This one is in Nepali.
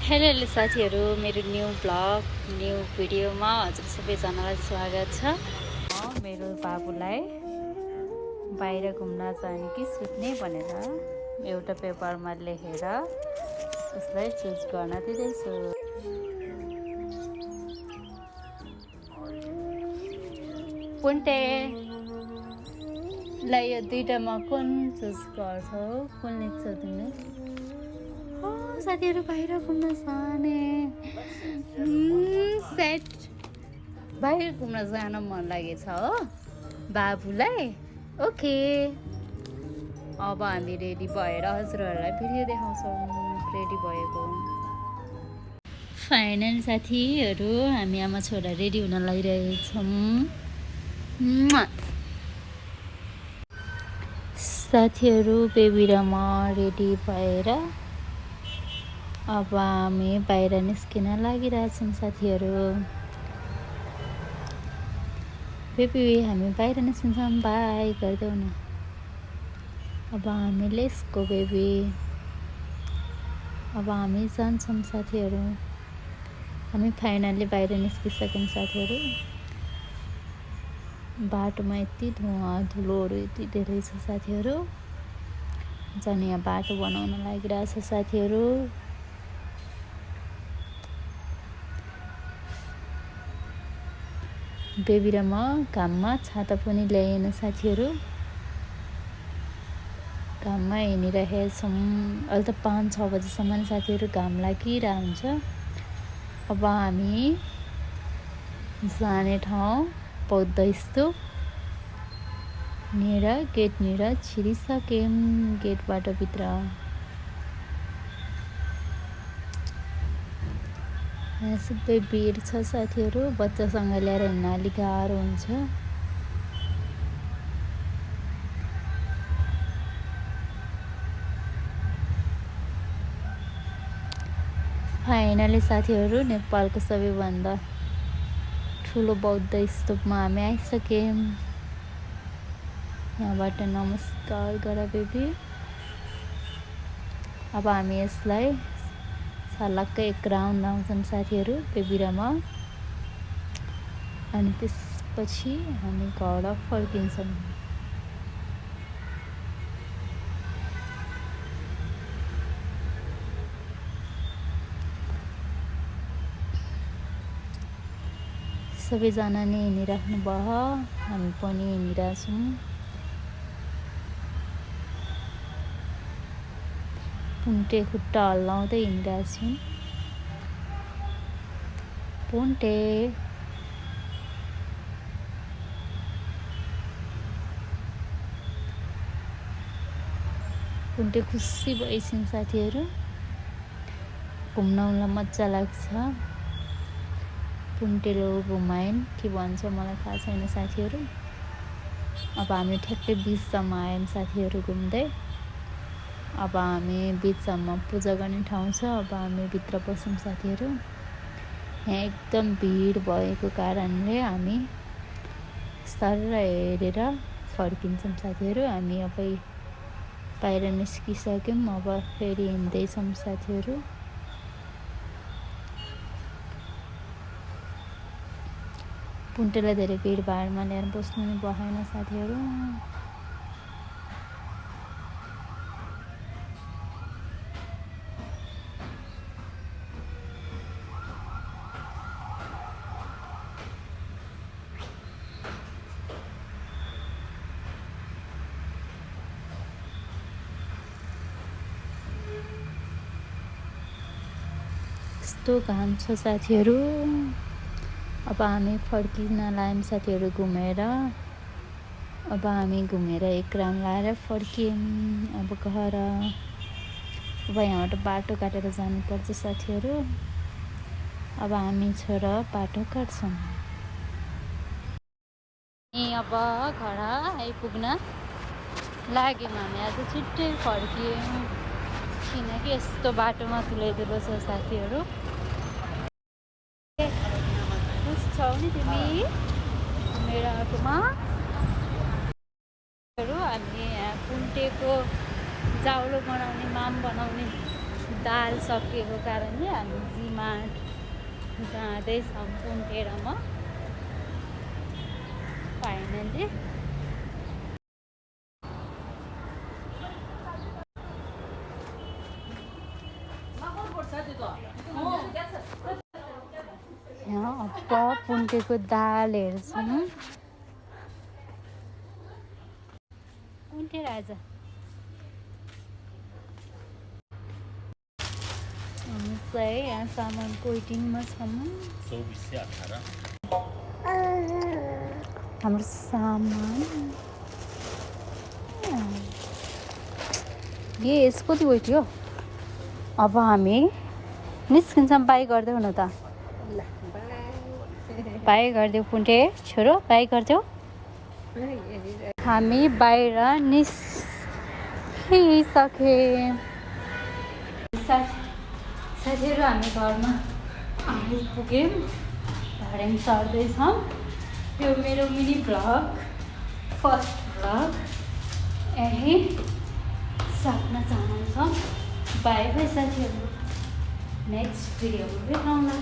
हेलो साथीहरू, मेरो न्यू ब्लग न्यू भिडियोमा हजुर सबैजनालाई स्वागत छ। मेरो बाबुलाई बाहिर घुम्न जाने कि सुत्ने भनेर एउटा पेपरमा लेखेर उसलाई चुज गर्न दिँदैछु। पुन्टे ला यो दुईटामा कुन चुज गर्छौ? कुन लेख्छौ तिमीले? साथीहरू बाहिर घुम्न जाने सेट बाहिर घुम्न जान मन लागेछ हो बाबुलाई। ओके, अब हामी रेडी भएर हजुरहरूलाई भिडियो देखाउँछौँ रेडी भएको। फाइनल साथीहरू, हामी आमा छोरा रेडी हुन लागिरहेछौँ। साथीहरू, बेबी र म रेडी भएर अब हामी बाहिर निस्किन लागिरहेछौँ। साथीहरू, बेबी हामी बाहिर निस्किन्छौँ, बाई गरिदेऊ न। अब हामी लेट्स गो बेबी, अब हामी जान्छौँ। साथीहरू, हामी फाइनली बाहिर निस्किसक्यौँ। साथीहरू, बाटोमा यति धुवा धुलोहरू यति धेरै छ। साथीहरू, झन् यहाँ बाटो बनाउन लागिरहेछ। साथीहरू, बेबी र म घाममा छाता पनि ल्याएन। साथीहरू, घाममा हिँडिरहेछौँ। अहिले त 5-6 बजीसम्म साथीहरू घाम लागिरहेको हुन्छ। अब हामी जाने ठाउँ बौद्ध स्तूप नेर गेटनिर छिरिसक्यौँ। गेटबाट भित्र सबै भिड छ। साथीहरू, बच्चासँग ल्याएर हिँड्न अलिक गाह्रो हुन्छ। फाइनली साथीहरू, नेपालको सबैभन्दा ठुलो बौद्ध स्तूपमा हामी आइसक्यौँ। यहाँबाट नमस्कार गर बेबी। अब हामी यसलाई सलक्कै एक राउन्ड लाउँछौँ। साथीहरू, बेबी र म, अनि त्यसपछि हामी घर फर्किन्छौँ। सबैजना नै हिँडिराख्नु भयो, हामी पनि हिँडिरहेछौँ। पुन्टे खुट्टा हल्लाउँदै हिँडिरहेछौँ। पुन्टे पुन्टे खुसी भइछन्। साथीहरू, घुम्नलाई मजा लाग्छ। पुन्टेलो घुमाइन् के भन्छ मलाई थाहा छैन। साथीहरू, अब हामी ठ्याक्कै बिचसम्म आयौँ। साथीहरू, घुम्दै अब हामी बिचसम्म पूजा गर्ने ठाउँ छ। अब हामी भित्र पस्यौँ। साथीहरू, यहाँ एकदम भिड भएको कारणले हामी सर हेरेर फर्किन्छौँ। साथीहरू, हामी अब बाहिर निस्किसक्यौँ। अब फेरि हिँड्दैछौँ। साथीहरू, पुन्टेलाई धेरै भिडभाडमा ल्याएर बस्नु नि भएन। साथीहरू, यस्तो घाम छ। साथीहरू, अब हामी फर्किन लाग्यौँ। साथीहरू, घुमेर अब हामी घुमेर एक राउन्ड लाएर फर्कियौँ अब घर। अब यहाँबाट बाटो काटेर जानुपर्छ। साथीहरू, अब हामी छोरा बाटो काट्छौँ। अब घर आइपुग्न लाग्यौँ। हामी आज छिट्टै फर्कियौँ किनकि यस्तो बाटोमा धुलो छ। साथीहरू, छौ नि तिमी मेरो आगोमा। हामी पुन्टेको जाउलो बनाउने माम बनाउने दाल सकिएको कारणले हामी जी-मार्ट जाँदैछौँ पुन्टेरमा फाइनली। यहाँ अब पुन्टेको दाल हेर्छौँ। पुन्टे राजा हामी चाहिँ यहाँ सामानको वेटिङमा छौँ। हाम्रो सामान यसको कति वेट हो। अब हामी निस्किन्छौँ। बाई गरिदेऊ न त। बाई गरिदेऊ पुन्टे छोरो, बाई गरिदेऊ। हामी बाहिर निस्किसक्यौँ। साथीहरू हामी घरमा आइपुग्यौँ। घरमा सर्दैछौँ। यो मेरो मिनी भ्लग, फर्स्ट भ्लग यहीँ सक्न चाहन्छौँ। बाई बाई साथीहरू, नेक्स्ट भिडियोमा भेटौँला।